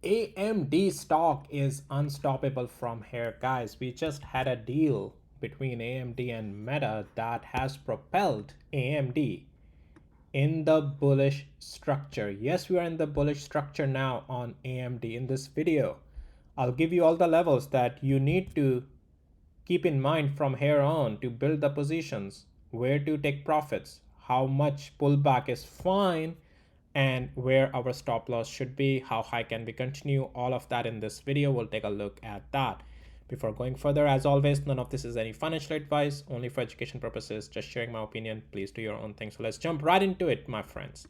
AMD stock is unstoppable from here, guys. We just had a deal between AMD and Meta that has propelled AMD in the bullish structure. Yes, we are in the bullish structure now on AMD. In this video, I'll give you all the levels that you need to keep in mind from here on to build the positions, where to take profits, how much pullback is fine, and where our stop loss should be, how high can we continue. All of that in this video. We'll take a look at that. Before going further, as always, none of this is any financial advice, only for education purposes, just sharing my opinion. Please do your own thing. So let's jump right into it, my friends.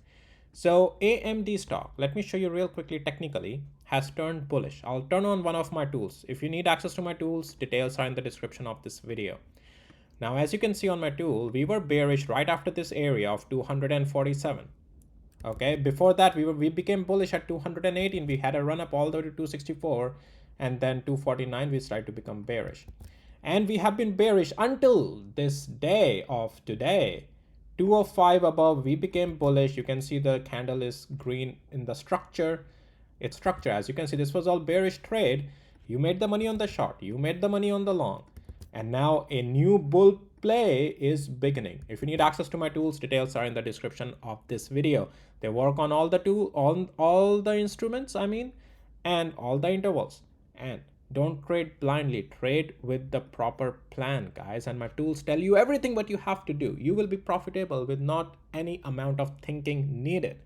So AMD stock, let me show you real quickly technically, has turned bullish. I'll turn on one of my tools. If you need access to my tools, details are in the description of this video. Now, as you can see on my tool, we were bearish right after this area of 247. Okay, before that we became bullish at 218. We had a run up all the way to 264, and then 249 we started to become bearish, and we have been bearish until this day of today. 205 above we became bullish. You can see the candle is green in the structure. Its structure, as you can see, this was all bearish trade. You made the money on the short, you made the money on the long, and now a new bull play is beginning. If you need access to my tools, details are in the description of this video. They work on all the all the instruments, and all the intervals. And don't trade blindly, trade with the proper plan, guys. And my tools tell you everything what you have to do. You will be profitable with not any amount of thinking needed.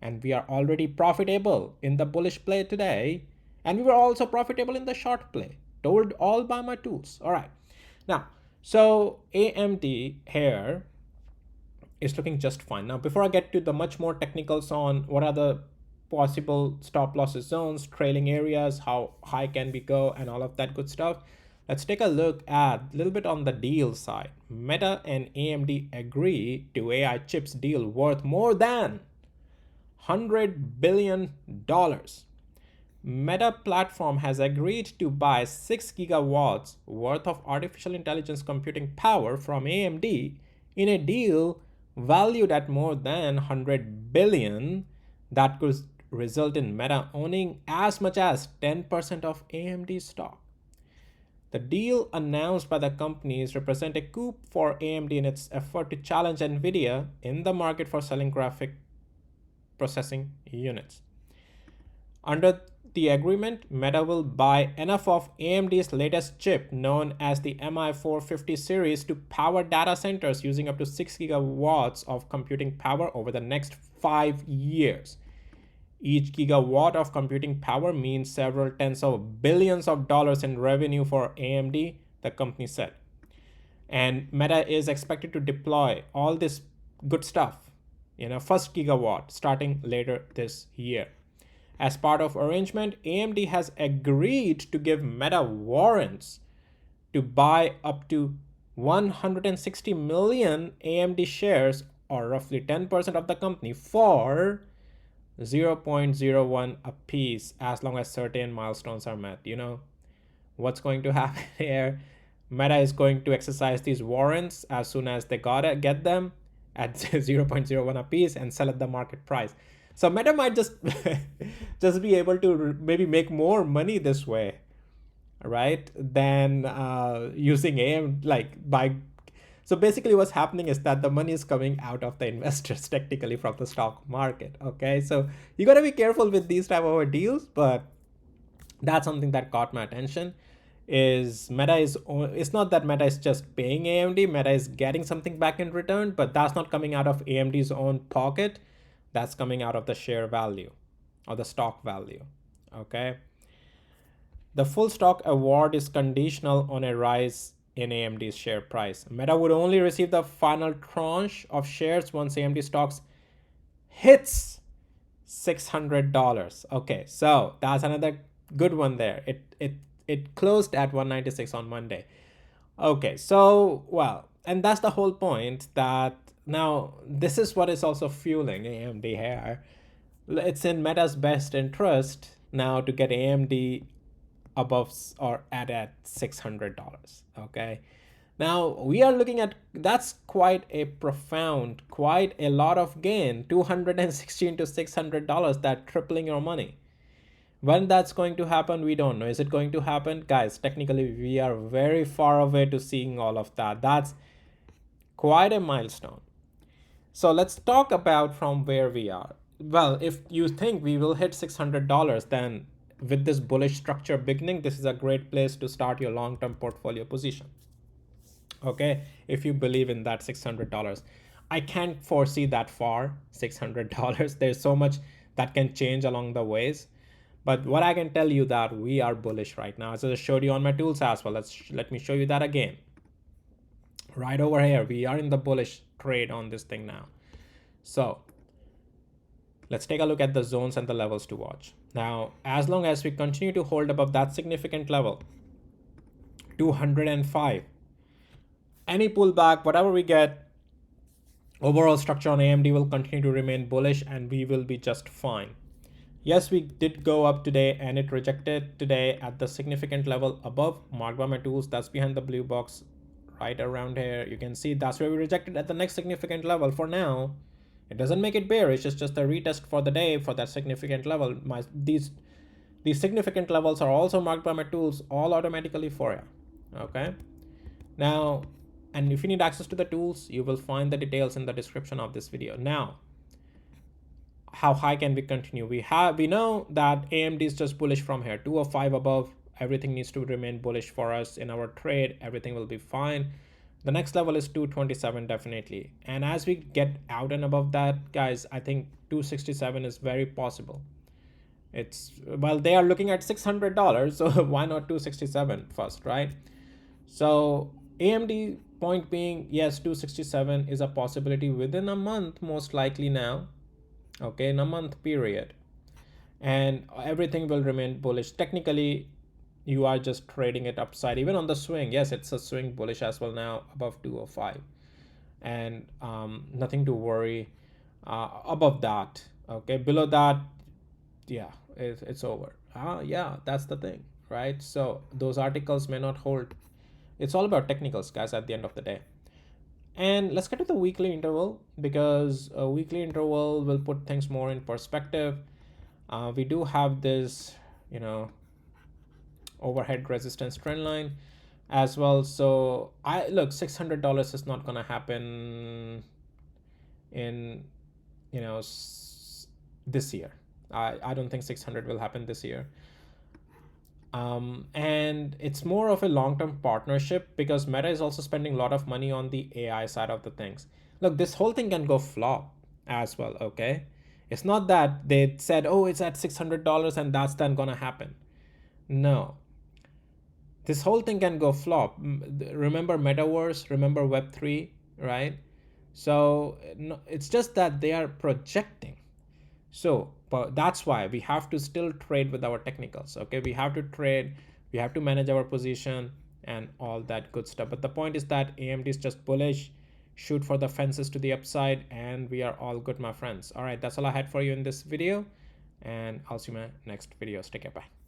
And we are already profitable in the bullish play today, and we were also profitable in the short play, told all by my tools. All right, now, so AMD here is looking just fine. Now, before I get to the much more technicals on what are the possible stop losses zones, trailing areas, how high can we go, and all of that good stuff, let's take a look at a little bit on the deal side. Meta and AMD agree to AI chips deal worth more than $100 billion. Meta platform has agreed to buy 6 gigawatts worth of artificial intelligence computing power from AMD in a deal valued at more than 100 billion that could result in Meta owning as much as 10% of AMD stock. The deal announced by the companies represent a coup for AMD in its effort to challenge Nvidia in the market for selling graphic processing units. Under the agreement, Meta will buy enough of AMD's latest chip, known as the MI450 series, to power data centers using up to 6 gigawatts of computing power over the next 5 years. Each gigawatt of computing power means several tens of billions of dollars in revenue for AMD, the company said. And Meta is expected to deploy all this good stuff, first gigawatt starting later this year. As part of arrangement, AMD has agreed to give Meta warrants to buy up to 160 million AMD shares, or roughly 10% of the company, for 0.01 a piece, as long as certain milestones are met. What's going to happen here? Meta is going to exercise these warrants as soon as they get them at 0.01 a piece and sell at the market price. So Meta might just be able to maybe make more money this way, right? Than using AM by. So basically, what's happening is that the money is coming out of the investors, technically, from the stock market. Okay, so you gotta be careful with these type of deals, but that's something that caught my attention. It's not that Meta is just paying AMD. Meta is getting something back in return, but that's not coming out of AMD's own pocket. That's coming out of the share value or the stock value. Okay. The full stock award is conditional on a rise in AMD's share price. Meta would only receive the final tranche of shares once AMD stocks hits $600. Okay, so that's another good one there. It closed at 196 on Monday. Okay, so well, and that's the whole point, that now this is what is also fueling AMD here. It's in Meta's best interest now to get AMD above or at $600. Okay, now we are looking at, that's quite a lot of gain, 216 to $600, that tripling your money. When that's going to happen, we don't know. Is it going to happen? Guys, technically, we are very far away to seeing all of that. That's quite a milestone. So let's talk about from where we are. Well, if you think we will hit $600, then with this bullish structure beginning, this is a great place to start your long-term portfolio position. Okay, if you believe in that $600, I can't foresee that far. $600, there's so much that can change along the ways, but what I can tell you that we are bullish right now, as I showed you on my tools as well. Let me show you that again. Right over here, we are in the bullish trade on this thing now. So let's take a look at the zones and the levels to watch. Now, as long as we continue to hold above that significant level, 205, any pullback, whatever we get, overall structure on AMD will continue to remain bullish and we will be just fine. Yes, we did go up today and it rejected today at the significant level above, marked by my tools. That's behind the blue box right around here. You can see that's where we rejected at the next significant level. For now, it doesn't make it bearish. It's just a retest for the day for that significant level. These significant levels are also marked by my tools all automatically for you. Okay. Now, and if you need access to the tools, you will find the details in the description of this video. Now, how high can we continue? We know that AMD is just bullish from here, 205 above. Everything needs to remain bullish for us in our trade. Everything will be fine. The next level is 227 definitely. And as we get out and above that, guys, I think 267 is very possible. It's, well, they are looking at $600, so why not 267 first, right? So AMD, point being, yes, 267 is a possibility within a month, most likely now. Okay, in a month period, and everything will remain bullish. Technically, you are just trading it upside. Even on the swing, yes, it's a swing bullish as well now above 205, and nothing to worry above that. Okay, below that, yeah, it's over. Yeah, that's the thing, right? So those articles may not hold. It's all about technicals, guys, at the end of the day. And let's get to the weekly interval, because a weekly interval will put things more in perspective. We do have this, overhead resistance trend line as well. So I look, $600 is not gonna happen in, this year. I don't think 600 will happen this year. And it's more of a long-term partnership, because Meta is also spending a lot of money on the AI side of the things. Look, this whole thing can go flop as well, okay? It's not that they said, oh, it's at $600 and that's then gonna happen. No. This whole thing can go flop. Remember Metaverse, remember Web3, right? So it's just that they are projecting. So, but that's why we have to still trade with our technicals. Okay, we have to trade, we have to manage our position and all that good stuff. But the point is that AMD is just bullish, shoot for the fences to the upside, and we are all good, my friends. All right, that's all I had for you in this video, and I'll see you in my next videos. Take care, bye.